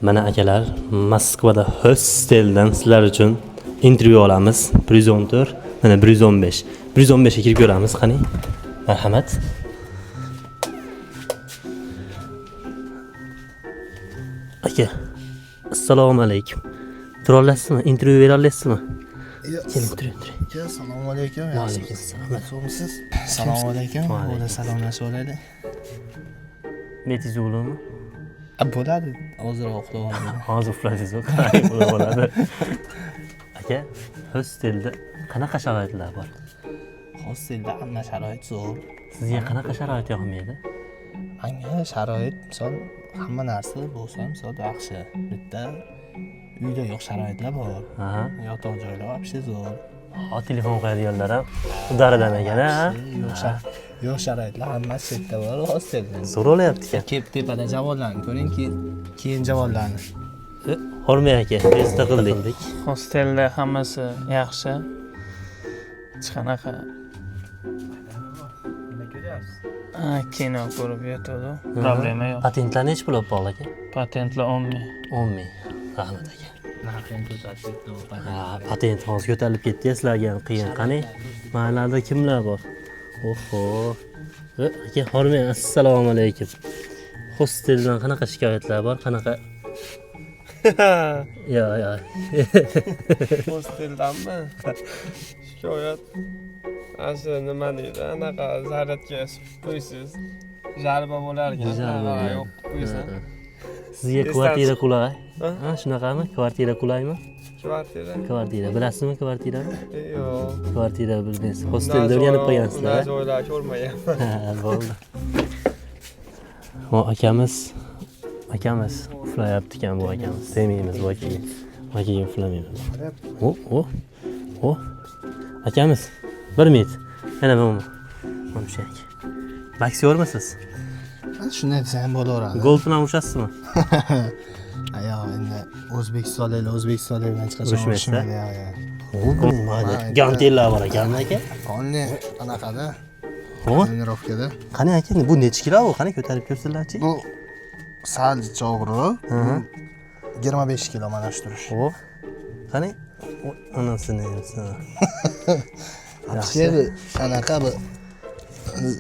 Mana akalar, Moskvada hosteldan sizlar uchun intervyu olamiz. 114, mana 115. 115 ga kirib ko'ramiz, qani. Marhamat. Aka, assalomu alaykum. Tura olasizmi? Intervyu bera olasizmi? Keling, turing. Assalomu alaykum. Va alaykum assalom. Nasılsınız? Assalomu alaykum. Bo'la salomlashib olaylik. Metiz o'g'limi? Bo'ladi. Hozir uxlab olaman. Hozir uxlaysiz, bo'ladi. Aka, hostelda qanaqa sharoitlar bor? Hostelda hamma sharoit zo'r. Sizga qanaqa sharoit yoqmaydi? Menga sharoit, misol hamma narsa bo'lsa, misol yaxshi. Bitta uyda yo'q sharoitlar bor. Aha. Yotoq joylar вообще zo'r. Ha, telefon qo'yadiganlar ham udaridan ekan, ha? Yo'q sharoitlar hammasi chetda bor hostelda. Zo'r bo'lyapti ekan. Kep tepada javonlarni ko'ring, keyin javonlarni. Hormay aka, bezda qildik. Hostelda hammasi yaxshi. Hech qanaqa kino ko'rib yotadi. Problema yo'q. Patentlar nech pul olib bog'li aka? Patentlar 10 ming. 10 ming. Rahmat aka. Narxini ko'rsatib ketdi. Ha, patent hozir ko'tarilib ketdi, sizlarga ham qiyin. Qani? Mahalarda kimlar bor? Oho. Aka, hormay, assalomu alaykum. Hosteldan qanaqa shikoyatlar bor? Qanaqa? Yo. Hosteldanmi? Shikoyat. Asli nima deydi? Anaqa zaryadga qo'ysiz. Zarba bo'lar ekan. Yo'q, qo'ysan. Sizga kvartira qulay? Ha, shunaqami? Kvartira qulaymi? Kvartira. Bilasizmi kvartirani? Yo'q. Kvartira bilmaysiz. Hostelda o'rganib qolgansizlar. Unaqa joylar ko'rmayapman. Ha, bo'ldi. O akamiz uxlayapti ekan bu akamiz. Demaymiz bu akaga. Akaga uxlamaymiz. O. Akamiz, bir minut. Yana mana shak. Boksyormisiz? Shunday desa ham bo'laveradi. Gol bilan urushasizmi? Yo'q, endi O'zbekistonlik bilan hech qachon Urushmaysiz-a? Yo'q. Gantellar bor ekan aka. Qonni anaqada, Ho? trenirovkada. Qani aka, bu necha kilo bu? Qani ko'tarib ko'rsinlarchi? Bu sal chog'ri. 25 kilo mana shu turish. Ho. Qani? Anasini yemsa. Yaxshi. Anaqa bu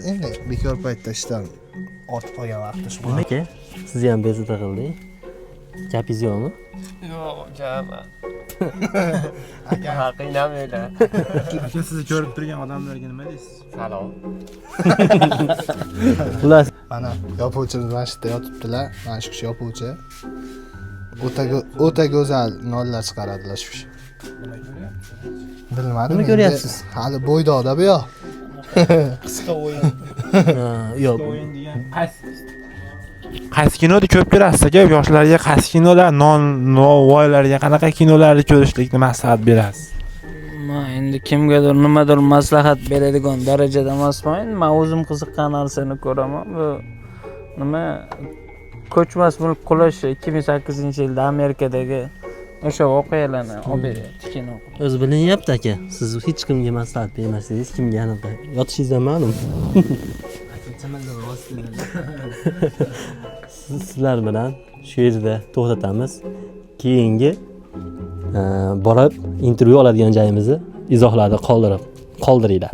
endi bekor paytda ishdan ortib qolgan vaqtda shu. Aka, sizni ham bezovta qildik. Gapingiz yo'qmi? Yo'q, jama. Aka, qiynamanglar. Aka, sizni ko'rib turgan odamlarga nima deysiz? Salom. Xullas, Mana yopuvchimiz mana shu yerda yotibdilar. Mana shu kishi yopuvchi. O'ta go'zal nollar chiqaradilar shu kishi. Bilmadim. Nima ko'ryapsiz? Hali bo'ydoqda bu yoq. Qisqa o'yin. yo'q. O'yin degan qaysi kinoni ko'p ko'rasiz aka? Yoshlarga qaysi kinolar, novvoylarga qanaqa kinolarni ko'rishlikni maslahat berasiz? Men endi kimgadir nimadir maslahat beradigan darajada emasman. Men o'zim qiziqqan narsani ko'raman. Bu nima ko'chmas mulk qulash 2008-yilda Amerikadagi o'sha voqealarni olib beryapti kino. O'zi bilinyapti aka. Siz hech kimga maslahat bermasangiz, kimga aniq yotishingizdan ma'lum. Sizlar bilan shu yerda to'xtatamiz. Keyingi borib intervyu oladigan joyimizni izohlarda qoldiringlar.